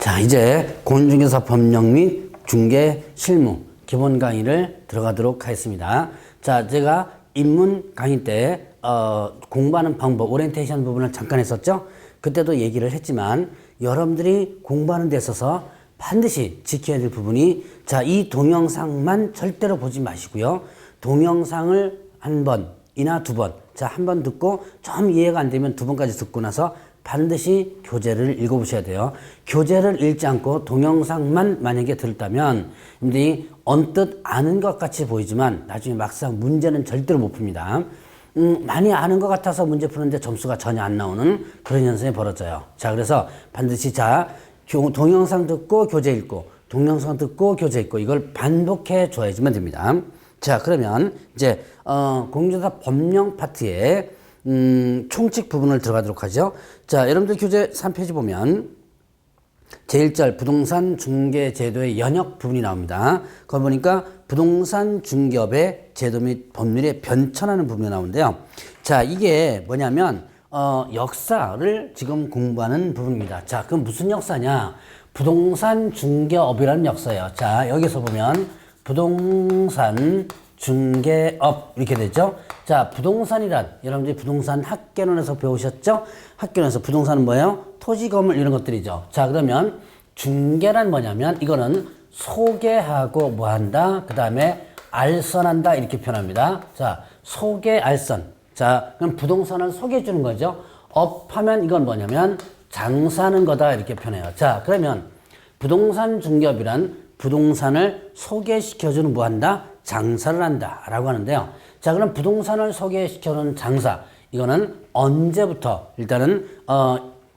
자, 이제 공인중개사 법령 및 중개 실무 기본 강의를 들어가도록 하겠습니다. 자, 제가 입문 강의 때 공부하는 방법, 오리엔테이션 부분을 잠깐 했었죠. 그때도 얘기를 했지만 여러분들이 공부하는 데 있어서 반드시 지켜야 될 부분이, 자, 이 동영상만 절대로 보지 마시고요. 동영상을 한 번이나 두 번, 자, 한 번 듣고 좀 이해가 안 되면 두 번까지 듣고 나서 반드시 교재를 읽어보셔야 돼요. 교재를 읽지 않고 동영상만 만약에 들었다면 여러분들이 언뜻 아는 것 같이 보이지만 나중에 막상 문제는 절대로 못 풉니다. 많이 아는 것 같아서 문제 푸는데 점수가 전혀 안 나오는 그런 현상이 벌어져요. 자, 그래서 반드시 동영상 듣고 교재 읽고, 동영상 듣고 교재 읽고, 이걸 반복해 줘야지만 됩니다. 자, 그러면 이제 공인중개사 법령 파트에 총칙 부분을 들어가도록 하죠. 자, 여러분들 교재 3페이지 보면 제1절 부동산 중개 제도의 연역 부분이 나옵니다. 거기 보니까 부동산 중개업의 제도 및 법률에 변천하는 부분이 나오는데요. 자, 이게 뭐냐면 역사를 지금 공부하는 부분입니다. 자, 그럼 무슨 역사냐? 부동산 중개업이라는 역사예요. 자, 여기서 보면 부동산 중개업 이렇게 되죠. 자, 부동산이란 여러분들이 부동산 학개론에서 배우셨죠? 학개론에서 부동산은 뭐예요? 토지, 건물 이런 것들이죠. 자, 그러면 중개란 뭐냐면 이거는 소개하고 뭐 한다? 그 다음에 알선한다 이렇게 표현합니다. 자, 소개, 알선. 자, 그럼 부동산을 소개해 주는 거죠. 업하면 이건 뭐냐면 장사하는 거다 이렇게 표현해요. 자, 그러면 부동산 중개업이란 부동산을 소개시켜주는 뭐 한다? 장사를 한다 라고 하는데요. 자, 그럼 부동산을 소개시켜주는 장사, 이거는 언제부터 일단은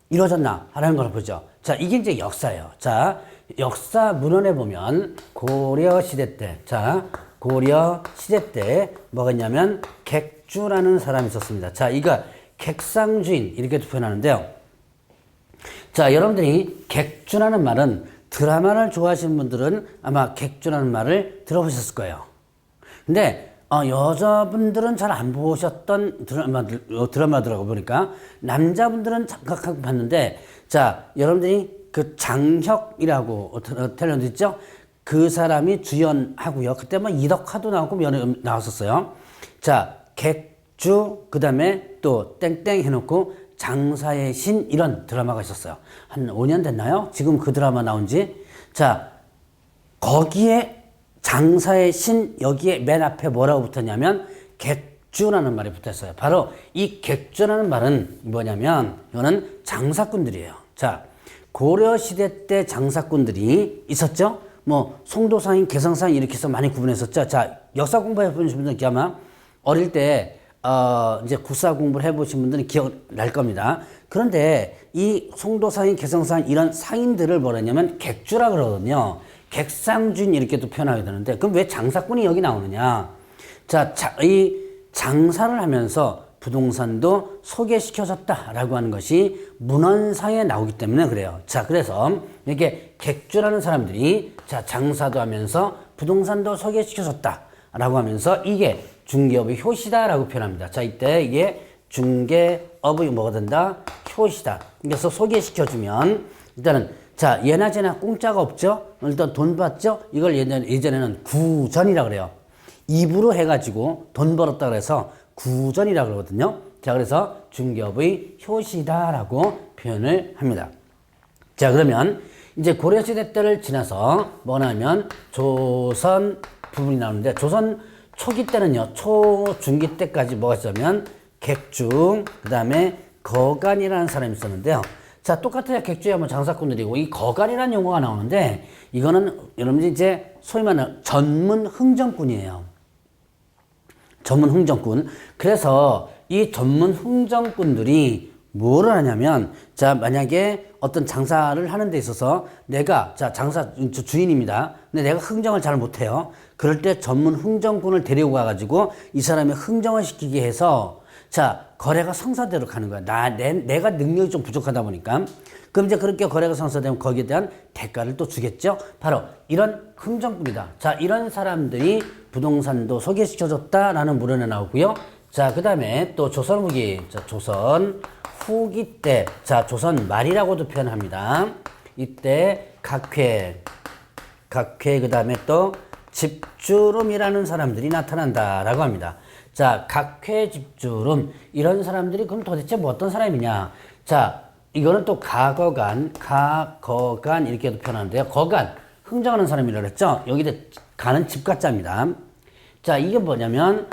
이루어졌나 하는 걸 보죠. 자, 이게 이제 역사예요. 자, 역사 문헌에 보면 고려 시대 때, 자, 고려 시대 때 뭐가 있냐면 객주라는 사람이 있었습니다. 자, 이거 객상주인 이렇게 표현하는데요. 자, 여러분들이 객주라는 말은 드라마를 좋아하시는 분들은 아마 객주라는 말을 들어보셨을 거예요. 근데 여자분들은 잘 안 보셨던 드라마더라고 보니까 남자분들은 잠깐 봤는데, 자, 여러분들이 그 장혁이라고 탤런트 있죠? 그 사람이 주연하고요. 그때 뭐 이덕화도 나오고 나왔었어요. 자, 객주, 그 다음에 또 땡땡 해놓고 장사의 신, 이런 드라마가 있었어요. 한 5년 됐나요? 지금 그 드라마 나온 지. 자, 거기에 장사의 신, 여기에 맨 앞에 뭐라고 붙었냐면 객주라는 말이 붙었어요. 바로 이 객주라는 말은 뭐냐면 이거는 장사꾼들이에요. 자, 고려시대 때 장사꾼들이 있었죠? 뭐 송도상인, 개성상인 이렇게 해서 많이 구분했었죠. 자, 역사 공부해 보신 분들 아마 어릴 때 이제 국사 공부를 해보신 분들은 기억날 겁니다. 그런데 이 송도상인, 개성상인 이런 상인들을 뭐라 했냐면 객주라 그러거든요. 객상주인 이렇게도 표현하게 되는데, 그럼 왜 장사꾼이 여기 나오느냐? 자, 이 장사를 하면서 부동산도 소개시켜줬다라고 하는 것이 문헌상에 나오기 때문에 그래요. 자, 그래서 이렇게 객주라는 사람들이 자, 장사도 하면서 부동산도 소개시켜줬다라고 하면서 이게 중개업의 효시다라고 표현합니다. 자, 이때 이게 중개업의 뭐가 된다? 효시다. 그래서 소개시켜주면 일단은, 자, 예나 제나 공짜가 없죠? 일단 돈 받죠? 이걸 예전에는 구전이라고 그래요. 입으로 해가지고 돈 벌었다 그래서 구전이라고 그러거든요. 자, 그래서 중개업의 효시다라고 표현을 합니다. 자, 그러면 이제 고려시대 때를 지나서 뭐냐면 조선 부분이 나오는데, 조선 초기 때는요, 초중기 때까지 뭐가 있었냐면 객주, 그 다음에 거간이라는 사람이 있었는데요. 자, 똑같아요. 객주야 뭐 장사꾼들이고, 이 거간이라는 용어가 나오는데 이거는 여러분들이 이제 소위 말하는 전문 흥정꾼이에요. 전문 흥정꾼. 그래서 이 전문 흥정꾼들이 뭐를 하냐면, 자, 만약에 어떤 장사를 하는 데 있어서 내가, 자, 장사 주인입니다. 근데 내가 흥정을 잘 못해요. 그럴 때 전문 흥정꾼을 데리고 가가지고 이 사람의 흥정을 시키게 해서, 자, 거래가 성사대로 가는 거야. 내가 능력이 좀 부족하다 보니까. 그럼 이제 그렇게 거래가 성사되면 거기에 대한 대가를 또 주겠죠? 바로 이런 흥정꾼이다. 자, 이런 사람들이 부동산도 소개시켜줬다라는 문헌에 나오고요. 자, 그 다음에 또 조선 후기, 자, 조선 후기 때, 자, 조선 말이라고도 표현합니다. 이때 각회 그 다음에 또 집주름이라는 사람들이 나타난다라고 합니다. 자, 각회, 집주름 이런 사람들이 그럼 도대체 뭐 어떤 사람이냐? 자, 이거는 또 가거간 이렇게도 표현하는데요. 거간, 흥정하는 사람이라고 했죠? 여기다 가는 집가자입니다. 자, 이게 뭐냐면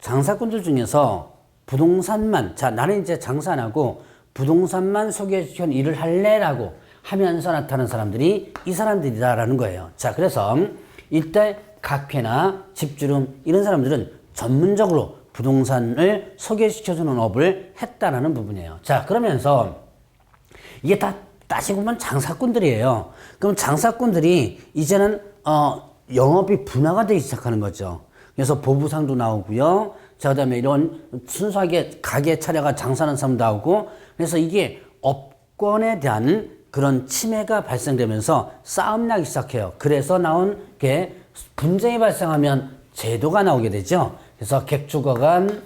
장사꾼들 중에서 부동산만, 자, 나는 이제 장사 안 하고 부동산만 소개시켜준 일을 할래라고 하면서 나타나는 사람들이 이 사람들이다라는 거예요. 자, 그래서 이때 각회나 집주름 이런 사람들은 전문적으로 부동산을 소개시켜주는 업을 했다라는 부분이에요. 자, 그러면서 이게 다 따지고 보면 장사꾼들이에요. 그럼 장사꾼들이 이제는 영업이 분화가 되기 시작하는 거죠. 그래서 보부상도 나오고요. 자, 그다음에 이런 순수하게 가게 차려가 장사하는 사람도 나오고, 그래서 이게 업권에 대한 그런 침해가 발생되면서 싸움 나기 시작해요. 그래서 나온 게 분쟁이 발생하면 제도가 나오게 되죠. 그래서 객주거간,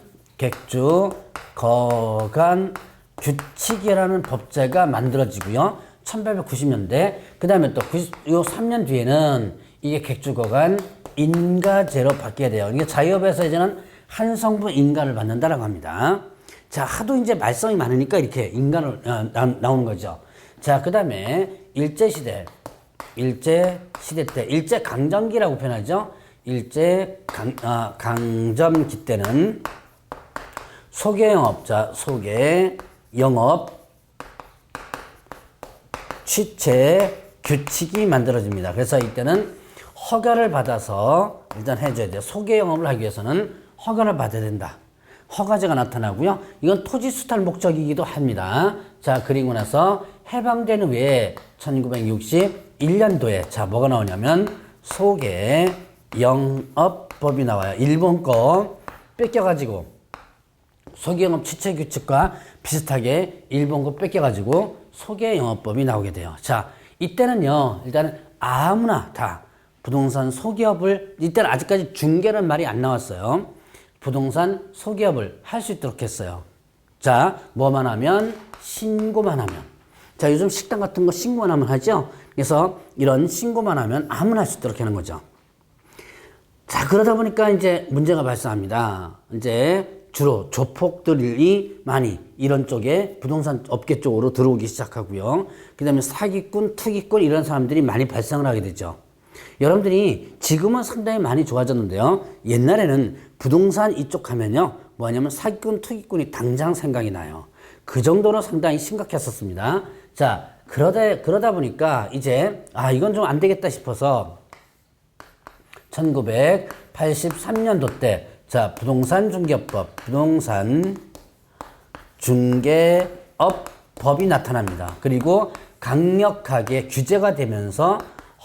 규칙이라는 법제가 만들어지고요. 1890년대. 그 다음에 또 요 3년 뒤에는 이게 객주거간 인가제로 바뀌게 돼요. 이게 자유업에서 이제는 한 성분 인가를 받는다라고 합니다. 자, 하도 이제 말썽이 많으니까 이렇게 인가를 나오는 거죠. 자, 그 다음에 일제시대 때 일제강점기라고 표현하죠. 강점기 때는 소개영업 취체 규칙이 만들어집니다. 그래서 이때는 허가를 받아서 일단 해줘야 돼요. 소개영업을 하기 위해서는 허가를 받아야 된다. 허가제가 나타나고요. 이건 토지 수탈 목적이기도 합니다. 자, 그리고 나서 해방된 후에 1961년도에 자, 뭐가 나오냐면 소개영업법이 나와요. 일본 거 뺏겨가지고 소개영업 취체규칙과 비슷하게 일본 거 뺏겨가지고 소개영업법이 나오게 돼요. 자, 이때는요, 일단은 아무나 다 부동산 소개업을, 이때는 아직까지 중개는 말이 안 나왔어요. 부동산 소개업을 할 수 있도록 했어요. 자, 뭐만 하면? 신고만 하면. 자, 요즘 식당 같은 거 신고만 하면 하죠? 그래서 이런 신고만 하면 아무나 할 수 있도록 하는 거죠. 자, 그러다 보니까 이제 문제가 발생합니다. 이제 주로 조폭들이 많이 이런 쪽에 부동산 업계 쪽으로 들어오기 시작하고요. 그 다음에 사기꾼, 투기꾼 이런 사람들이 많이 발생을 하게 되죠. 여러분들이 지금은 상당히 많이 좋아졌는데요. 옛날에는 부동산 이쪽 하면요. 뭐냐면 사기꾼, 투기꾼이 당장 생각이 나요. 그 정도로 상당히 심각했었습니다. 자, 그러다 보니까 이제, 이건 좀 안 되겠다 싶어서 1983년도 때, 자, 부동산 중개업법이 나타납니다. 그리고 강력하게 규제가 되면서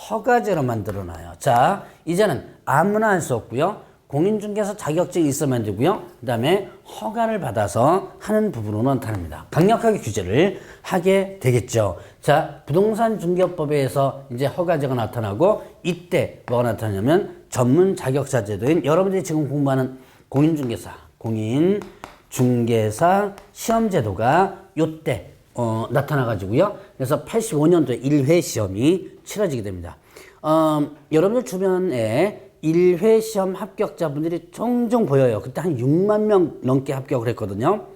허가제로 만들어놔요. 자, 이제는 아무나 할 수 없고요. 공인중개사 자격증이 있으면 되고요. 그 다음에 허가를 받아서 하는 부분으로 나타납니다. 강력하게 규제를 하게 되겠죠. 자, 부동산 중개업법에서 이제 허가제가 나타나고 이때 뭐가 나타나냐면 전문 자격자 제도인 여러분들이 지금 공부하는 공인중개사 시험제도가 요때 나타나가지고요. 그래서 85년도에 1회 시험이 치러지게 됩니다. 여러분들 주변에 1회 시험 합격자분들이 종종 보여요. 그때 한 6만 명 넘게 합격을 했거든요.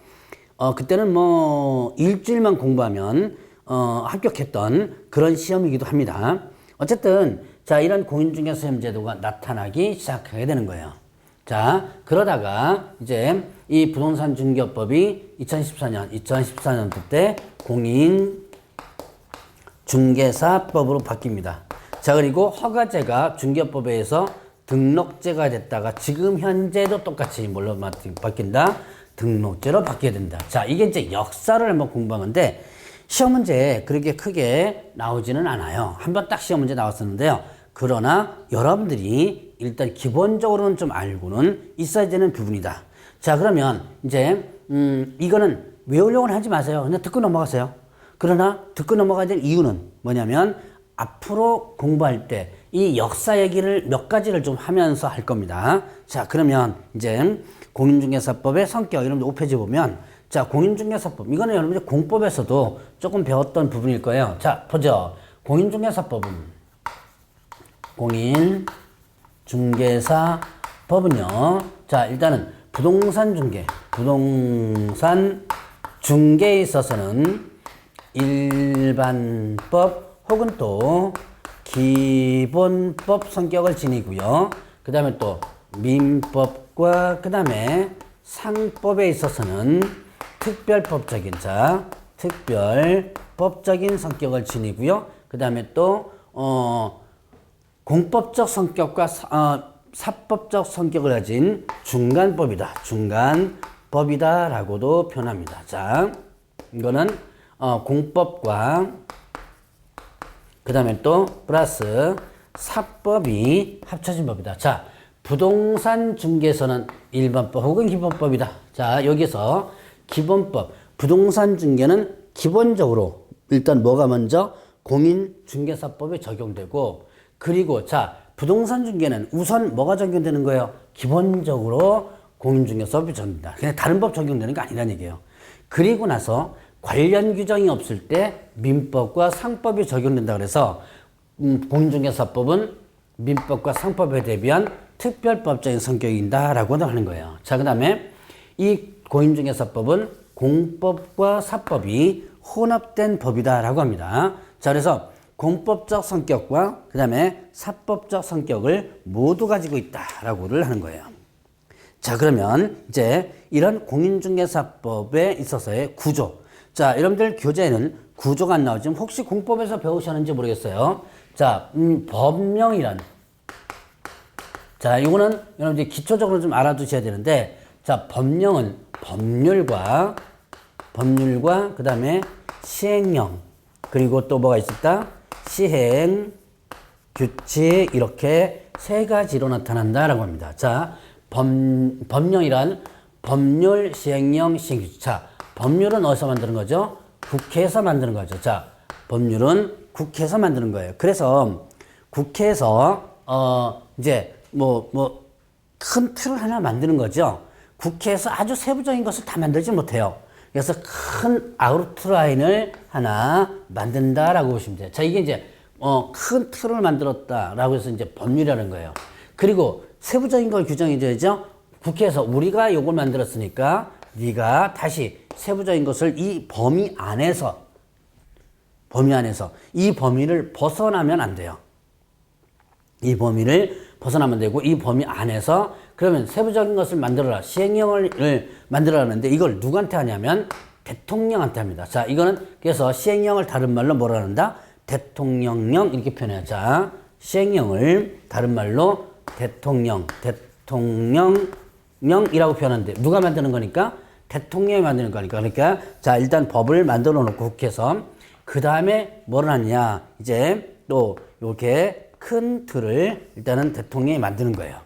그때는 뭐 일주일만 공부하면 합격했던 그런 시험이기도 합니다. 어쨌든 자, 이런 공인중개사 시험제도가 나타나기 시작하게 되는 거예요. 자, 그러다가 이제 이 부동산 중개업법이 2014년도 때 공인중개사법으로 바뀝니다. 자, 그리고 허가제가 중개업법에 의해서 등록제가 됐다가 지금 현재도 똑같이 뭘로 바뀐다? 등록제로 바뀌게 된다. 자, 이게 이제 역사를 한번 공부하는데 시험 문제에 그렇게 크게 나오지는 않아요. 한번 딱 시험 문제 나왔었는데요. 그러나 여러분들이 일단 기본적으로는 좀 알고는 있어야 되는 부분이다. 자, 그러면 이제 이거는 외우려고는 하지 마세요. 그냥 듣고 넘어가세요. 그러나 듣고 넘어가야 될 이유는 뭐냐면 앞으로 공부할 때 이 역사 얘기를 몇 가지를 좀 하면서 할 겁니다. 자, 그러면 이제 공인중개사법의 성격, 여러분들 5페이지 보면 자, 공인중개사법 이거는 여러분들 공법에서도 조금 배웠던 부분일 거예요. 자, 보죠. 공인중개사법은요. 자, 일단은 부동산 중개에 있어서는 일반법 혹은 또 기본법 성격을 지니고요. 그 다음에 또 민법과 그 다음에 상법에 있어서는 특별법적인 성격을 지니고요. 그 다음에 또 공법적 성격과 사법적 성격을 가진 중간법이다라고도 표현합니다. 자, 이거는 공법과 그 다음에 또 플러스 사법이 합쳐진 법이다. 자, 부동산 중개에서는 일반법 혹은 기본법이다. 자, 여기서 기본법, 부동산 중개는 기본적으로 일단 뭐가 먼저 공인중개사법에 적용되고, 그리고 자, 부동산 중개는 우선 뭐가 적용되는 거예요? 기본적으로 공인중개사법이 적용된다. 그냥 다른 법 적용되는 게 아니라는 얘기예요. 그리고 나서 관련 규정이 없을 때 민법과 상법이 적용된다. 그래서 공인중개사법은 민법과 상법에 대비한 특별법적인 성격이다라고 하는 거예요. 자, 그 다음에 이 공인중개사법은 공법과 사법이 혼합된 법이다라고 합니다. 자, 그래서 공법적 성격과 그 다음에 사법적 성격을 모두 가지고 있다라고를 하는 거예요. 자, 그러면 이제 이런 공인중개사법에 있어서의 구조. 자, 여러분들 교재에는 구조가 안 나오지만 혹시 공법에서 배우셨는지 모르겠어요. 자, 법령이란. 자, 이거는 여러분들 기초적으로 좀 알아두셔야 되는데, 자, 법령은 법률과 그 다음에 시행령, 그리고 또 뭐가 있었다? 시행, 규칙, 이렇게 세 가지로 나타난다라고 합니다. 자, 법령이란 법률, 시행령, 시행규칙. 자, 법률은 어디서 만드는 거죠? 국회에서 만드는 거죠. 자, 법률은 국회에서 만드는 거예요. 그래서 국회에서 이제 큰 틀을 하나 만드는 거죠. 국회에서 아주 세부적인 것을 다 만들지 못해요. 그래서 큰 아웃라인을 하나 만든다라고 보시면 돼요. 자, 이게 이제 큰 틀을 만들었다라고 해서 이제 법률이라는 거예요. 그리고 세부적인 걸 규정해줘야죠. 국회에서 우리가 요걸 만들었으니까 네가 다시 세부적인 것을 이 범위 안에서 이 범위를 벗어나면 안 돼요. 이 범위를 벗어나면 되고, 이 범위 안에서 그러면 세부적인 것을 만들어라, 시행령을 만들어라는데 이걸 누구한테 하냐면 대통령한테 합니다. 자, 이거는 그래서 시행령을 다른 말로 뭐라 한다? 대통령령 이렇게 표현해요. 자, 시행령을 다른 말로 대통령령이라고 표현하는데 누가 만드는 거니까? 대통령이 만드는 거니까. 그러니까 자, 일단 법을 만들어 놓고 국회에서 그 다음에 뭘 하느냐, 이제 또 이렇게 큰 틀을 일단은 대통령이 만드는 거예요.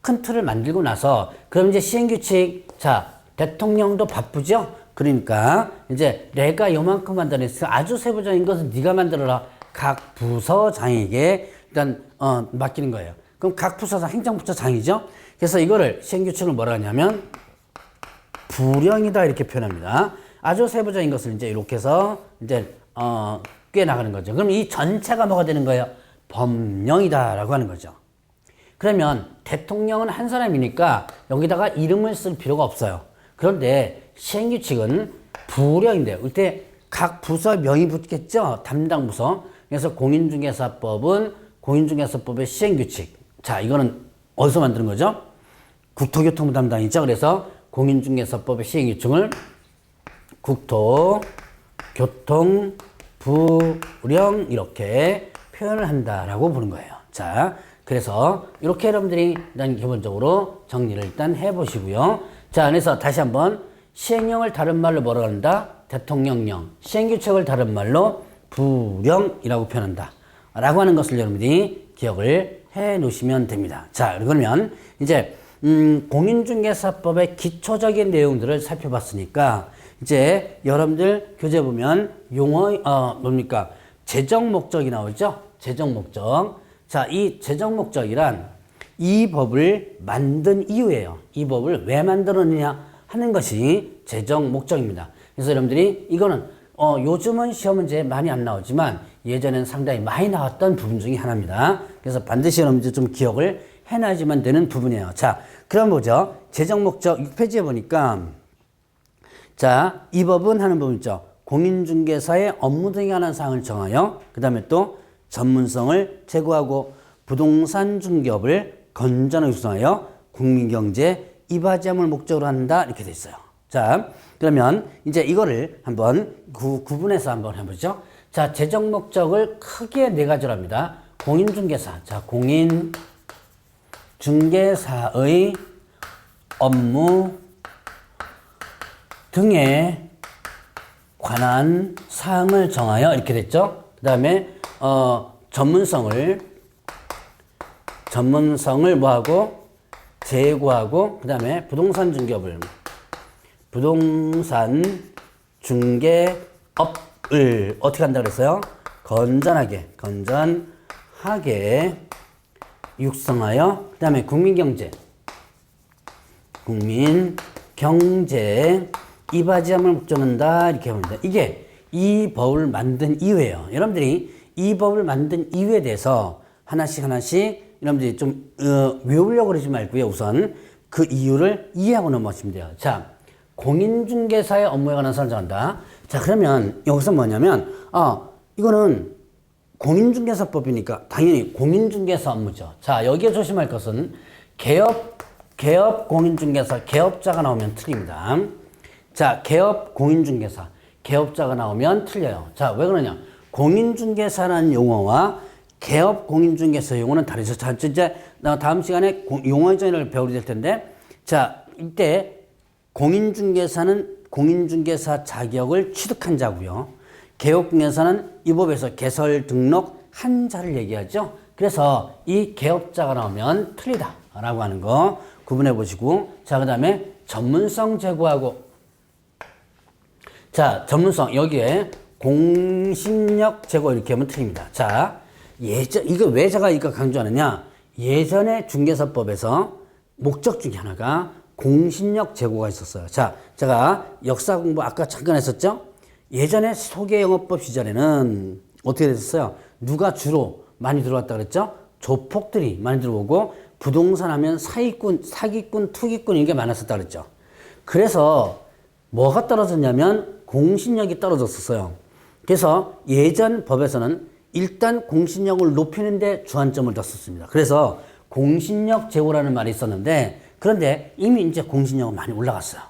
큰 틀을 만들고 나서 그럼 이제 시행규칙, 자, 대통령도 바쁘죠? 그러니까 이제 내가 요만큼 만들어냈어. 아주 세부적인 것은 네가 만들어라. 각 부서장에게 일단 맡기는 거예요. 그럼 각 부서장, 행정부처장이죠? 그래서 이거를 시행규칙을 뭐라 하냐면 부령이다 이렇게 표현합니다. 아주 세부적인 것을 이제 이렇게 해서 이제 꽤 나가는 거죠. 그럼 이 전체가 뭐가 되는 거예요? 법령이다라고 하는 거죠. 그러면 대통령은 한 사람이니까 여기다가 이름을 쓸 필요가 없어요. 그런데 시행규칙은 부령인데요. 그때 각 부서 명이 붙겠죠? 담당 부서. 그래서 공인중개사법은 공인중개사법의 시행규칙. 자, 이거는 어디서 만드는 거죠? 국토교통부 담당이죠. 그래서 공인중개사법의 시행규칙을 국토교통부령 이렇게 표현을 한다라고 보는 거예요. 자, 그래서 이렇게 여러분들이 일단 기본적으로 정리를 일단 해보시고요. 자, 그래서 다시 한번 시행령을 다른 말로 뭐라고 한다? 대통령령. 시행규칙을 다른 말로 부령이라고 표현한다 라고 하는 것을 여러분들이 기억을 해 놓으시면 됩니다. 자, 그러면 이제 공인중개사법의 기초적인 내용들을 살펴봤으니까 이제 여러분들 교재 보면 용어 뭡니까? 재정 목적이 나오죠? 재정 목적. 자, 이 재정 목적이란 이 법을 만든 이유예요. 이 법을 왜 만들었느냐 하는 것이 재정 목적입니다. 그래서 여러분들이 이거는 요즘은 시험 문제에 많이 안 나오지만 예전에는 상당히 많이 나왔던 부분 중에 하나입니다. 그래서 반드시 여러분들 좀 기억을 해놔야지만 되는 부분이에요. 자, 그럼 보죠. 재정 목적 6페이지에 보니까 자, 이 법은 하는 부분 있죠. 공인중개사의 업무 등에 관한 사항을 정하여 그 다음에 또 전문성을 제고하고 부동산 중개업을 건전하게 구성하여 국민경제에 이바지함을 목적으로 한다 이렇게 돼 있어요. 자, 그러면 이제 이거를 한번 구분해서 한번 해보죠. 자, 재정 목적을 크게 네 가지로 합니다. 공인중개사. 자, 공인중개사의 업무 등에 관한 사항을 정하여 이렇게 됐죠. 그 다음에 전문성을 뭐하고 제고하고 그 다음에 부동산 중개업을 어떻게 한다 그랬어요? 건전하게 육성하여 그 다음에 국민경제에 이바지함을 목적한다 이렇게 합니다. 이게 이 법을 만든 이유예요. 여러분들이 이 법을 만든 이유에 대해서 하나씩 여러분들이 좀 외우려고 그러지 말고요. 우선 그 이유를 이해하고 넘어가시면 돼요. 자, 공인중개사의 업무에 관한 사항을 정한다. 자, 그러면 여기서 뭐냐면 이거는 공인중개사법이니까 당연히 공인중개사 업무죠. 자, 여기에 조심할 것은 개업 공인중개사 개업자가 나오면 틀립니다. 자, 개업 공인중개사 개업자가 나오면 틀려요. 자, 왜 그러냐? 공인중개사라는 용어와 개업 공인중개사 용어는 다르죠. 자, 이제 다음 시간에 용어의 정의를 배우게 될 텐데, 자, 이때 공인중개사는 공인중개사 자격을 취득한 자고요. 개업공인중개사는 이 법에서 개설 등록한 자를 얘기하죠. 그래서 이 개업자가 나오면 틀리다라고 하는 거 구분해 보시고, 자, 그 다음에 전문성 제고하고, 자, 전문성 여기에 공신력 제고 이렇게 하면 틀립니다. 자, 이거 왜 제가 이거 강조하느냐? 예전에 중개사법에서 목적 중에 하나가 공신력 제고가 있었어요. 자, 제가 역사 공부 아까 잠깐 했었죠? 예전에 소개영업법 시절에는 어떻게 됐었어요? 누가 주로 많이 들어왔다 그랬죠? 조폭들이 많이 들어오고 부동산 하면 사기꾼, 투기꾼 이게 많았었다 그랬죠? 그래서 뭐가 떨어졌냐면 공신력이 떨어졌었어요. 그래서 예전 법에서는 일단 공신력을 높이는 데 주안점을 뒀었습니다. 그래서 공신력 제고라는 말이 있었는데, 그런데 이미 이제 공신력은 많이 올라갔어요.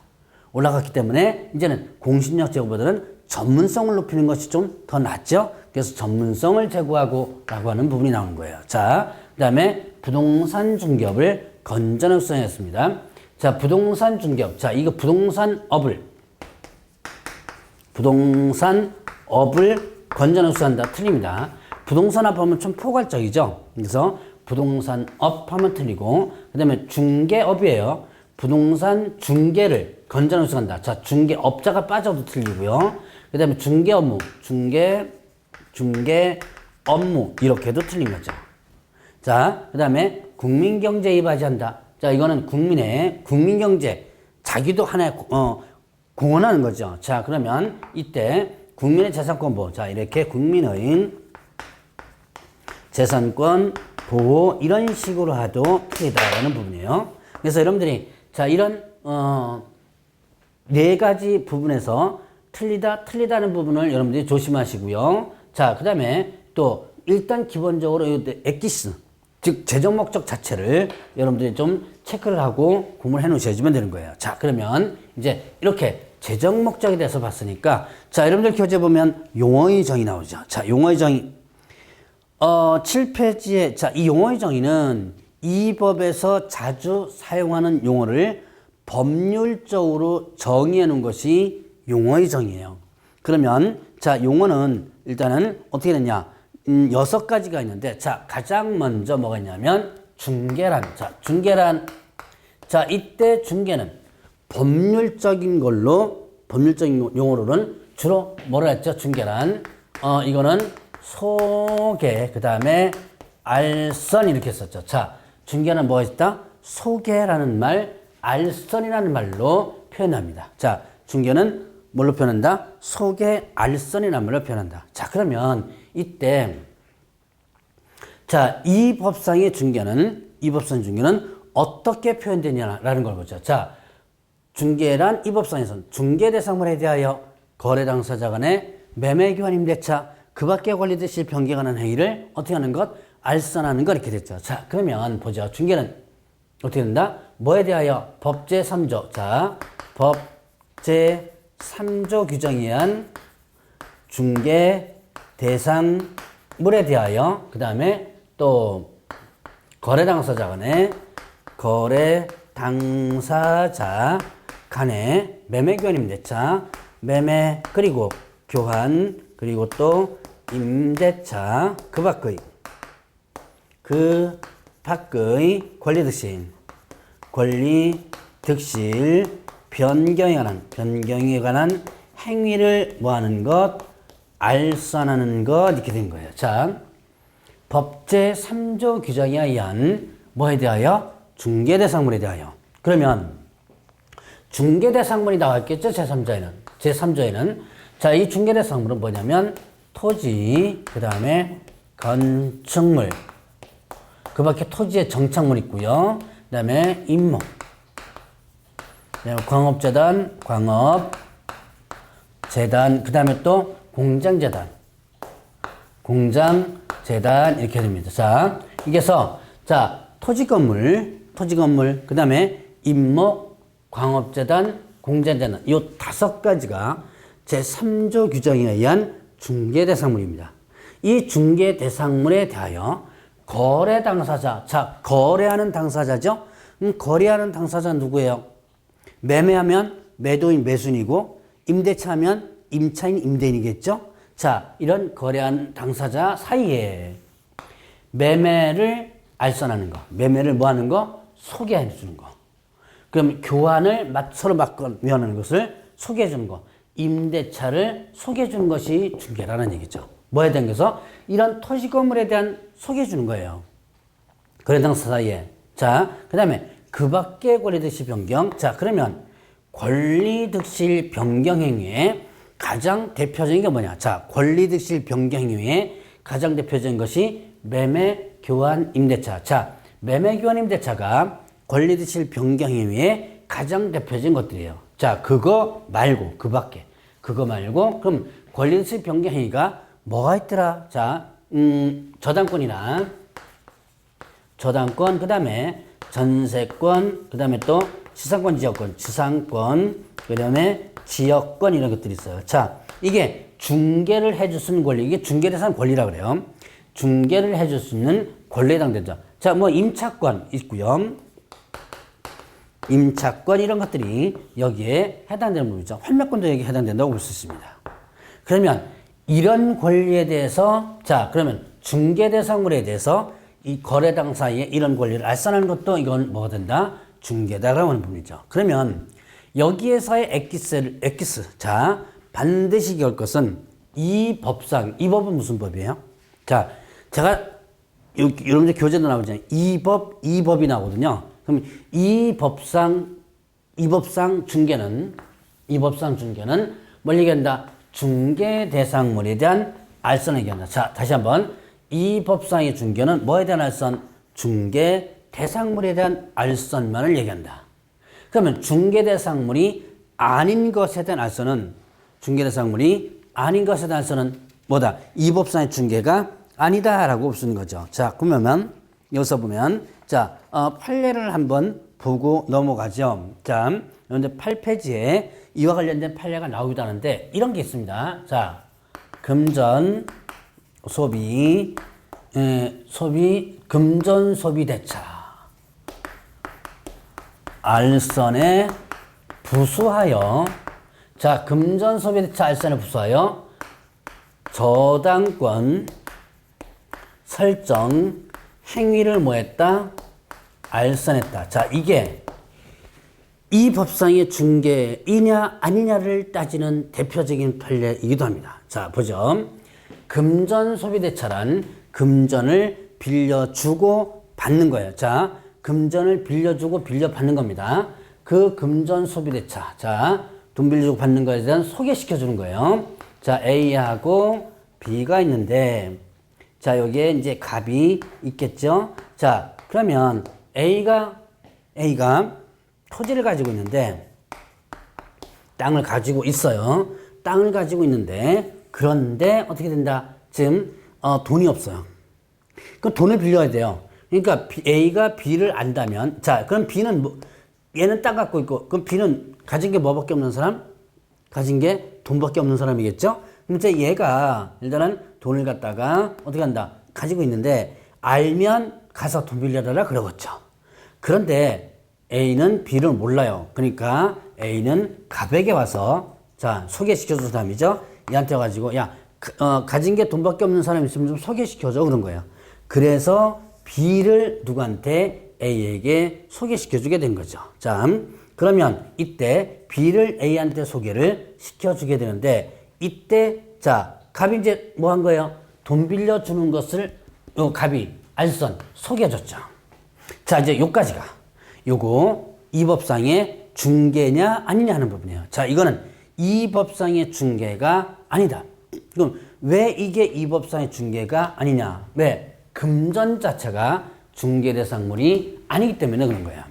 올라갔기 때문에 이제는 공신력 제고보다는 전문성을 높이는 것이 좀 더 낫죠. 그래서 전문성을 제고하고 라고 하는 부분이 나오는 거예요. 자, 그 다음에 부동산 중개업을 건전하게 수행했습니다. 자, 부동산 중개업. 자, 이거 부동산업을 건전하게 수행한다. 틀립니다. 부동산업 하면 좀 포괄적이죠. 그래서 부동산업 하면 틀리고, 그 다음에 중개업이에요. 부동산 중개를 건전하게 수행한다. 자, 중개업자가 빠져도 틀리고요. 그 다음에 중개 업무 이렇게도 틀린 거죠. 자, 그 다음에 국민경제에 이바지한다. 자, 이거는 국민경제 자기도 하나의 공헌하는 거죠. 자, 그러면 이때 국민의 재산권 보호. 자, 이렇게 국민의 재산권 보호 이런 식으로 해도 틀리다라는 부분이에요. 그래서 여러분들이 자, 이런 네 가지 부분에서 틀리다는 부분을 여러분들이 조심하시고요. 자, 그 다음에 또 일단 기본적으로 엑기스, 즉 재정 목적 자체를 여러분들이 좀 체크를 하고 구분을 해 놓으셔야지만 되는 거예요. 자, 그러면 이제 이렇게 재정 목적에 대해서 봤으니까, 자, 여러분들 교재 보면 용어의 정의 나오죠. 자, 용어의 정의 7페이지에 자, 이 용어의 정의는 이 법에서 자주 사용하는 용어를 법률적으로 정의해 놓은 것이 용어의 정의예요. 그러면 자, 용어는 일단은 어떻게 되냐? 6가지가 있는데, 자, 가장 먼저 뭐가 있냐면 중개란. 자, 중개란. 자, 이때 중개는 법률적인 용어로는 주로 뭐라 했죠? 중개란. 이거는 소개, 그 다음에 알선 이렇게 썼죠. 자, 중개는 뭐가 있다? 소개라는 말, 알선이라는 말로 표현합니다. 자, 중개는 뭘로 표현한다? 속의 알선이라는 말로 표현한다. 자, 그러면 이때 자, 이 법상의 중개는 어떻게 표현되냐라는 걸 보죠. 자, 중개란 이 법상에서는 중개대상물에 대하여 거래 당사자 간의 매매 교환 임대차 그 밖에 권리듯이 변경하는 행위를 어떻게 하는 것? 알선하는 것 이렇게 됐죠. 자, 그러면 보죠. 중개는 어떻게 된다? 뭐에 대하여? 법 제3조. 자, 법 제3조 규정에 의한 중개 대상물에 대하여 그 다음에 또 거래 당사자 간의 매매 교환 임대차 매매 그리고 교환 그리고 또 임대차 그 밖의 권리 득실 변경에 관한 행위를 뭐하는 것? 알선하는 것 이렇게 된 거예요. 자, 법 제3조 규정에 의한 뭐에 대하여? 중개대상물에 대하여. 그러면 중개대상물이 나왔겠죠? 제3조에는. 자, 이 중개대상물은 뭐냐면 토지, 그 다음에 건축물, 그 밖에 토지의 정착물 있고요. 그 다음에 임목, 광업재단, 그 다음에 또 공장재단 이렇게 됩니다. 자, 이게서 자, 토지 건물, 그 다음에 임목, 광업재단, 공장재단 이 5가지가 제3조 규정에 의한 중개대상물입니다. 이 중개대상물에 대하여 거래 당사자, 자, 거래하는 당사자죠? 거래하는 당사자 누구예요? 매매하면 매도인 매수인이고 임대차하면 임차인 임대인이겠죠? 자, 이런 거래한 당사자 사이에 매매를 알선하는 거, 매매를 뭐 하는 거? 소개해 주는 거. 그럼 교환을 서로 바꾸는 것을 소개해 주는 거. 임대차를 소개해 주는 것이 중개라는 얘기죠. 뭐에 대해서? 이런 토지 건물에 대한 소개해 주는 거예요. 거래 당사자 사이에. 자, 그 다음에 그 밖의 권리득실 변경. 자, 그러면 권리득실 변경 행위에 가장 대표적인 게 뭐냐? 자, 권리득실 변경 행위에 가장 대표적인 것이 매매 교환 임대차. 자, 매매 교환 임대차가 권리득실 변경 행위에 가장 대표적인 것들이에요. 자, 그거 말고 그럼 권리득실 변경 행위가 뭐가 있더라? 자, 저당권, 그 다음에 전세권, 그 다음에 또 지상권, 그 다음에 지역권 이런 것들이 있어요. 자, 이게 중개를 해줄 수 있는 권리, 이게 중개대상 권리라고 그래요. 중개를 해줄 수 있는 권리에 해당되죠. 자, 뭐 임차권 있고요. 임차권 이런 것들이 여기에 해당되는 부분이죠. 환매권도 여기에 해당된다고 볼 수 있습니다. 그러면 이런 권리에 대해서 자, 그러면 중개대상물에 대해서 이 거래당 사이에 이런 권리를 알선하는 것도 이건 뭐가 된다? 중개다라고 하는 부분이죠. 그러면 여기에서의 엑기스. 자, 반드시 기억할 것은 이 법은 무슨 법이에요? 자, 제가 여러분들 교재도 나오잖아요. 이 법이 나오거든요. 그럼 이 법상 중개는 뭘 얘기한다? 중개 대상물에 대한 알선을 얘기한다. 자, 다시 한번. 이 법상의 중개는 뭐에 대한 알선? 중개 대상물에 대한 알선만을 얘기한다. 그러면 중개 대상물이 아닌 것에 대한 알선은 뭐다? 이 법상의 중개가 아니다라고 볼 수 있는 거죠. 자, 그러면 여기서 보면 자, 판례를 한번 보고 넘어가죠. 자, 여러분들 8페이지에 이와 관련된 판례가 나오기도 하는데 이런 게 있습니다. 자, 금전 소비 대차 알선에 부수하여 자, 금전 소비 대차 알선에 부수하여 저당권 설정 행위를 뭐했다? 알선했다. 자, 이게 이 법상의 중개이냐 아니냐를 따지는 대표적인 판례이기도 합니다. 자, 보죠. 금전 소비대차란 금전을 빌려주고 받는 거예요. 자, 금전을 빌려주고 빌려받는 겁니다. 그 금전 소비대차. 자, 돈 빌려주고 받는 거에 대한 소개시켜 주는 거예요. 자, A하고 B가 있는데, 자, 여기에 이제 갑이 있겠죠? 자, 그러면 A가 토지를 가지고 있는데, 땅을 가지고 있어요. 땅을 가지고 있는데, 그런데 어떻게 된다? 지금, 돈이 없어요. 그럼 돈을 빌려야 돼요. 그러니까 A가 B를 안다면, 자, 그럼 B는 얘는 땅 갖고 있고, 그럼 B는 가진 게 뭐밖에 없는 사람? 가진 게 돈밖에 없는 사람이겠죠? 그럼 이제 얘가 일단은 돈을 갖다가 어떻게 한다? 가지고 있는데, 알면 가서 돈 빌려달라 그러겠죠. 그런데 A는 B를 몰라요. 그러니까 A는 갑에게 와서, 자, 소개시켜준 사람이죠? 얘한테 와가지고, 야, 가진 게 돈밖에 없는 사람이 있으면 좀 소개시켜줘. 그런 거예요. 그래서 B를 누구한테? A에게 소개시켜주게 된 거죠. 자, 그러면 이때 B를 A한테 소개를 시켜주게 되는데, 이때, 자, 갑이 이제 뭐 한 거예요? 돈 빌려주는 것을 갑이 알선 소개해줬죠. 자, 이제 요까지가 요거 이 법상의 중개냐 아니냐 하는 부분이에요. 자, 이거는 이 법상의 중개가 아니다. 그럼 왜 이게 이 법상의 중개가 아니냐? 왜? 금전 자체가 중개 대상물이 아니기 때문에 그런 거야.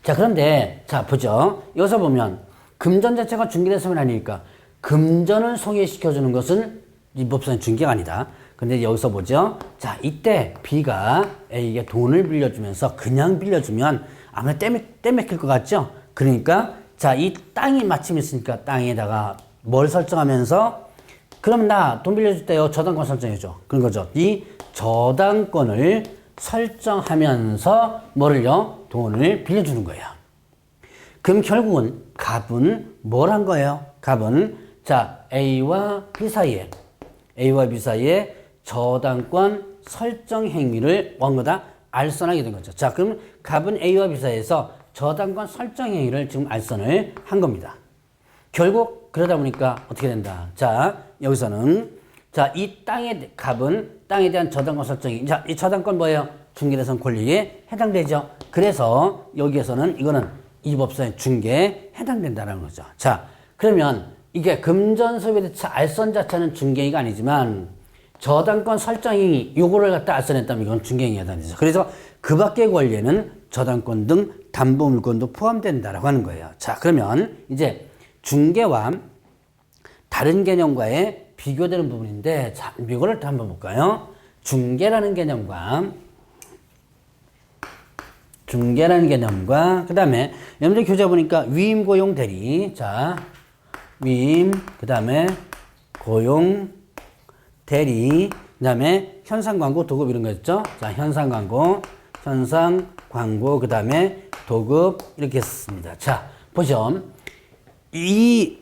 자, 그런데 자, 보죠. 여기서 보면 금전 자체가 중개 대상물이 아니니까 금전을 소개시켜주는 것은 이 법상의 중개가 아니다. 근데 여기서 보죠. 자, 이때 B가 A에게 돈을 빌려주면서 그냥 빌려주면 아무래도 떼맥힐 것 같죠? 그러니까 자, 이 땅이 마침 있으니까 땅에다가 뭘 설정하면서 그럼 나 돈 빌려줄 때요. 저당권 설정해줘. 그런 거죠. 이 저당권을 설정하면서 뭐를요? 돈을 빌려주는 거예요. 그럼 결국은 갑은 뭘 한 거예요? 갑은 자, A와 B 사이에 저당권 설정 행위를 한 거다. 알선하게 된 거죠. 자, 그럼 갑은 A와 B 사이에서 저당권 설정 행위를 지금 알선을 한 겁니다. 결국 그러다 보니까 어떻게 된다. 자, 여기서는 자, 이 땅의 갑은 땅에 대한 저당권 설정이 자, 이 저당권 뭐예요? 중개대상 권리에 해당되죠. 그래서 여기에서는 이거는 이 법상의 중개에 해당된다는 거죠. 자, 그러면 이게 금전소비대차 알선 자체는 중개행위가 아니지만 저당권 설정행위 요거를 갖다 알선했다면 이건 중개행위가 되죠. 그래서 그 밖의 권리에는 저당권 등 담보물권도 포함된다라고 하는 거예요. 자, 그러면 이제 중개와 다른 개념과의 비교되는 부분인데 자, 이거를 또 한번 볼까요? 중개라는 개념과 그 다음에 여러분들 교재 보니까 위임, 고용, 대리. 자, 위임, 그 다음에 고용, 대리, 그 다음에 현상 광고, 도급 이런 거 있죠? 자, 현상 광고, 그 다음에 도급 이렇게 했습니다. 자, 보죠. 이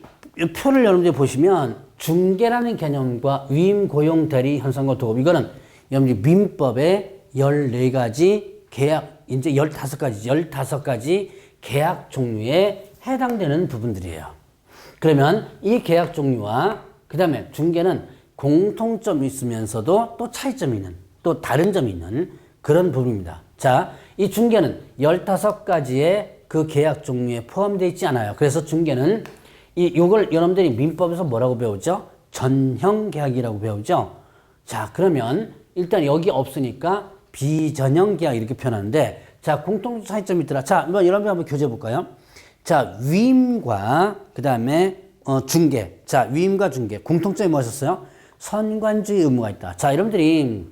표를 여러분들이 보시면 중개라는 개념과 위임, 고용, 대리, 현상 광고, 도급 이거는 여러분들이 민법의 14가지 계약, 이제 15가지 계약 종류에 해당되는 부분들이에요. 그러면 이 계약 종류와 그 다음에 중개는 공통점이 있으면서도 또 차이점이 있는, 또 다른 점이 있는 그런 부분입니다. 자, 이 중개는 15가지의 그 계약 종류에 포함되어 있지 않아요. 그래서 중개는 요걸 여러분들이 민법에서 뭐라고 배우죠? 전형 계약이라고 배우죠? 자, 그러면 일단 여기 없으니까 비전형 계약 이렇게 표현하는데 자, 공통 차이점이 있더라. 자, 여러분 한번 교재 볼까요? 자, 위임과 그 다음에 중개. 자, 위임과 중개. 공통점이 뭐였었어요? 선관주의 의무가 있다. 자, 여러분들이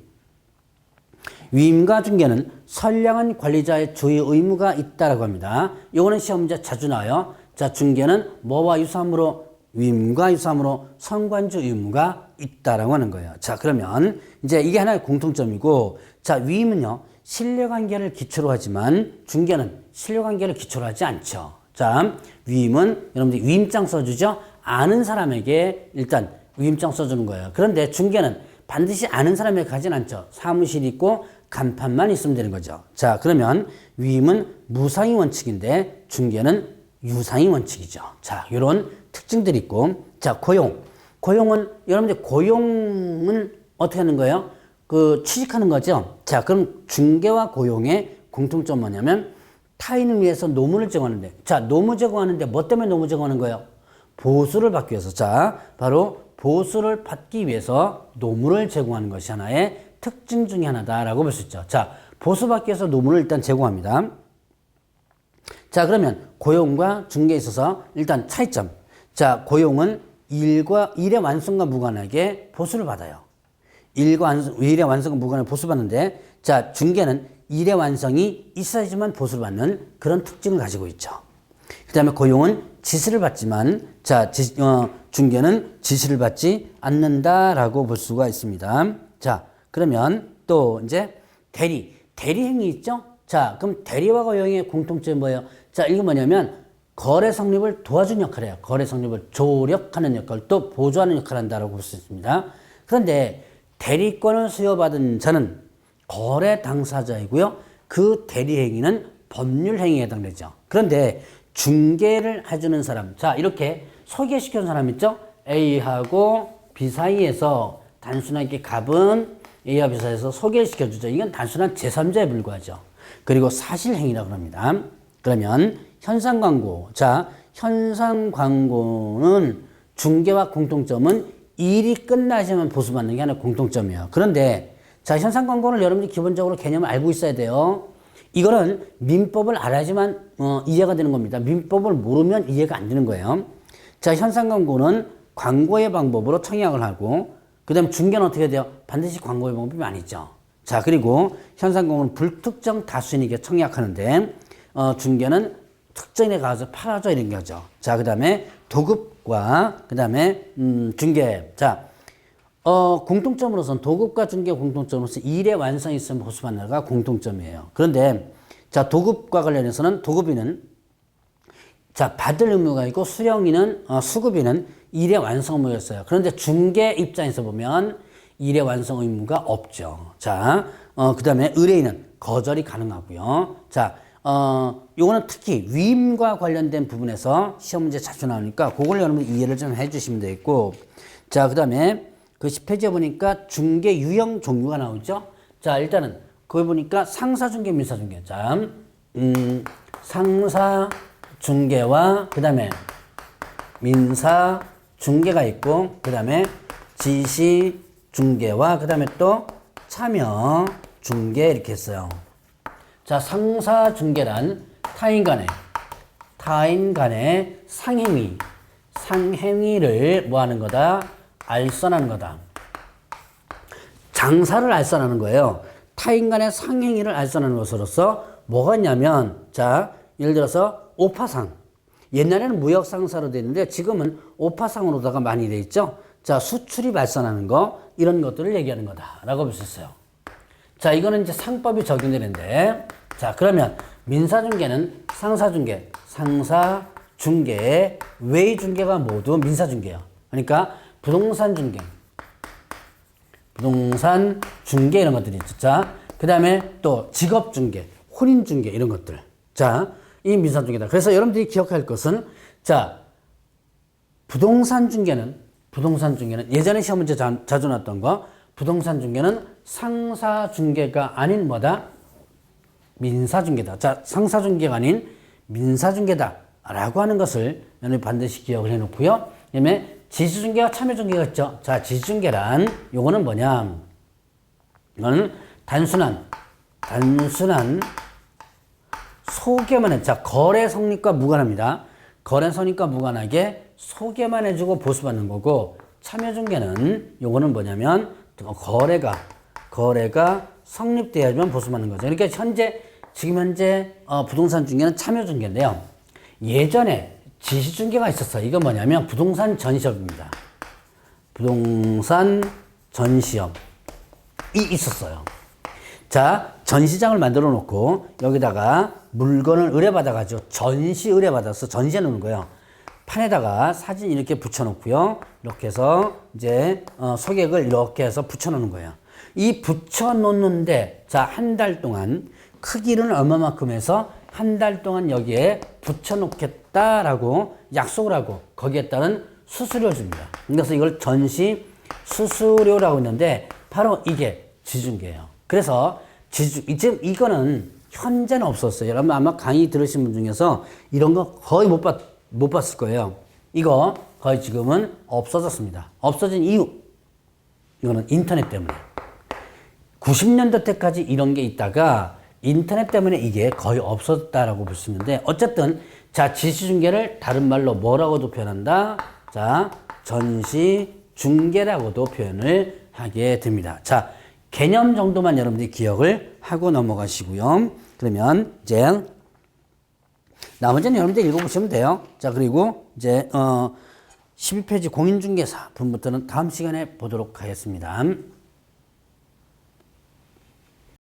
위임과 중개는 선량한 관리자의 주의 의무가 있다라고 합니다. 요거는 시험 문제 자주 나와요. 자, 중개는 뭐와 유사함으로 위임과 유사함으로 선관주 의무가 있다라고 하는 거예요. 자, 그러면 이제 이게 하나의 공통점이고 자, 위임은요. 신뢰관계를 기초로 하지만 중개는 신뢰관계를 기초로 하지 않죠. 자, 위임은 여러분들이 위임장 써주죠. 아는 사람에게 일단 위임장 써주는 거예요. 그런데 중개는 반드시 아는 사람에게 가진 않죠. 사무실이 있고 간판만 있으면 되는 거죠. 자, 그러면 위임은 무상의 원칙인데 중개는 유상의 원칙이죠. 자, 이런 특징들이 있고 자, 고용은 여러분들 고용은 어떻게 하는 거예요? 그 취직하는 거죠. 자, 그럼 중개와 고용의 공통점 뭐냐면 타인을 위해서 노무를 제공하는데, 자, 노무 제공하는데 뭐 때문에 노무 제공하는 거예요? 보수를 받기 위해서. 자, 바로 보수를 받기 위해서 노무를 제공하는 것이 하나의 특징 중에 하나다라고 볼 수 있죠. 자, 보수받기 위해서 노무를 일단 제공합니다. 자, 그러면 고용과 중개에 있어서 일단 차이점. 자, 고용은 일의 완성과 무관하게 보수를 받아요. 일의 완성과 무관하게 보수받는데, 자, 중개는 일의 완성이 있어야지만 보수를 받는 그런 특징을 가지고 있죠. 그 다음에 고용은 지시를 받지만, 자, 중개는 지시를 받지 않는다라고 볼 수가 있습니다. 자, 그러면 또 이제 대리행위 있죠? 자, 그럼 대리와 고용의 공통점이 뭐예요? 자, 이게 뭐냐면 거래 성립을 도와주는 역할을 해요. 거래 성립을 조력하는 역할, 또 보조하는 역할을 한다라고 볼 수 있습니다. 그런데 대리권을 수여받은 자는 거래 당사자이고요. 그 대리행위는 법률행위에 해당되죠. 그런데 중개를 해주는 사람, 자, 이렇게 소개시켜준 사람 있죠? A하고 B 사이에서 단순하게 갑은 A와 B 사이에서 소개를 시켜주죠. 이건 단순한 제3자에 불과하죠. 그리고 사실행위라고 합니다. 그러면 현상광고. 자, 현상광고는 중개와 공통점은 일이 끝나지만 보수받는 게 하나 공통점이에요. 그런데 자, 현상광고를 여러분들이 기본적으로 개념을 알고 있어야 돼요. 이거는 민법을 알아야지만 이해가 되는 겁니다. 민법을 모르면 이해가 안 되는 거예요. 자, 현상광고는 광고의 방법으로 청약을 하고, 그 다음에 중개는 어떻게 돼요? 반드시 광고의 방법이 아니죠. 자, 그리고 현상광고는 불특정 다수인에게 청약하는데, 중개는 특정인에 가서 팔아줘 이런 거죠. 자, 그 다음에 도급과 그 다음에 중개. 자, 공통점으로서는 도급과 중개 공통점으로서 일의 완성이 있으면 보수받는가 공통점이에요. 그런데 자, 도급과 관련해서는 도급인은 자, 받을 의무가 있고 수급인은 일의 완성 의무였어요. 그런데 중개 입장에서 보면 일의 완성 의무가 없죠. 자, 그 다음에 의뢰인은 거절이 가능하고요. 자, 요거는 특히 위임과 관련된 부분에서 시험 문제 자주 나오니까 그걸 여러분 이해를 좀 해주시면 되겠고, 자, 그 다음에 그 10페이지에 보니까 중개 유형 종류가 나오죠. 자, 일단은 거기 보니까 상사중개, 민사중개. 자, 상사중개와 그 다음에 민사중개가 있고, 그 다음에 지시중개와 그 다음에 또 참여중개 이렇게 했어요. 자, 상사중개란 타인 간의 상행위를 뭐 하는 거다? 알선하는 거다. 장사를 알선하는 거예요. 타인 간의 상행위를 알선하는 것으로서 뭐가 있냐면, 자, 예를 들어서 오파상. 옛날에는 무역상사로 되어 있는데 지금은 오파상으로다가 많이 되어 있죠. 자, 수출입 알선하는 거, 이런 것들을 얘기하는 거다라고 볼 수 있어요. 자, 이거는 이제 상법이 적용되는데, 자, 그러면 민사중개는 상사중개, 외중개가 모두 민사중개예요. 그러니까 부동산 중개 이런 것들이 있죠. 자, 그 다음에 또 직업 중개, 혼인 중개 이런 것들. 자, 이 민사 중개다. 그래서 여러분들이 기억할 것은, 자, 부동산 중개는 예전에 시험 문제 자주 나왔던 거, 부동산 중개는 상사 중개가 아닌 뭐다? 민사 중개다. 자, 상사 중개가 아닌 민사 중개다라고 하는 것을 여러분이 반드시 기억을 해 놓고요. 그다음에 지시중개와 참여중개가 있죠. 자, 지시중개란 요거는 뭐냐? 이거는 단순한 소개만 해. 자, 거래 성립과 무관합니다. 거래 성립과 무관하게 소개만 해주고 보수받는 거고, 참여중개는 요거는 뭐냐면 거래가 성립돼야지만 보수받는 거죠. 그러니까 지금 현재 부동산 중개는 참여중개인데요. 예전에 지시중개가 있었어요. 이건 뭐냐면 부동산 전시업입니다. 부동산 전시업이 있었어요. 자, 전시장을 만들어 놓고 여기다가 물건을 의뢰받아가지고 전시 의뢰받아서 전시해 놓는 거예요. 판에다가 사진 이렇게 붙여 놓고요. 이렇게 해서 이제 소객을 이렇게 해서 붙여 놓는 거예요. 이 붙여 놓는데, 자, 한 달 동안 크기는 얼마만큼 해서 한 달 동안 여기에 붙여 놓겠다라고 약속을 하고 거기에 따른 수수료를 줍니다. 그래서 이걸 전시 수수료라고 했는데 바로 이게 지중개예요. 그래서 지금 이거는 현재는 없었어요. 여러분 아마 강의 들으신 분 중에서 이런 거 거의 못 봤을 거예요. 이거 거의 지금은 없어졌습니다. 없어진 이유. 이거는 인터넷 때문에. 90년대 때까지 이런 게 있다가 인터넷 때문에 이게 거의 없었다라고 볼 수 있는데 어쨌든 자, 지시중계를 다른 말로 뭐라고도 표현한다? 자, 전시중계라고도 표현을 하게 됩니다. 자, 개념 정도만 여러분들이 기억을 하고 넘어가시고요. 그러면 이제 나머지는 여러분들이 읽어보시면 돼요. 자, 그리고 이제 12페이지 공인중개사 부분부터는 다음 시간에 보도록 하겠습니다.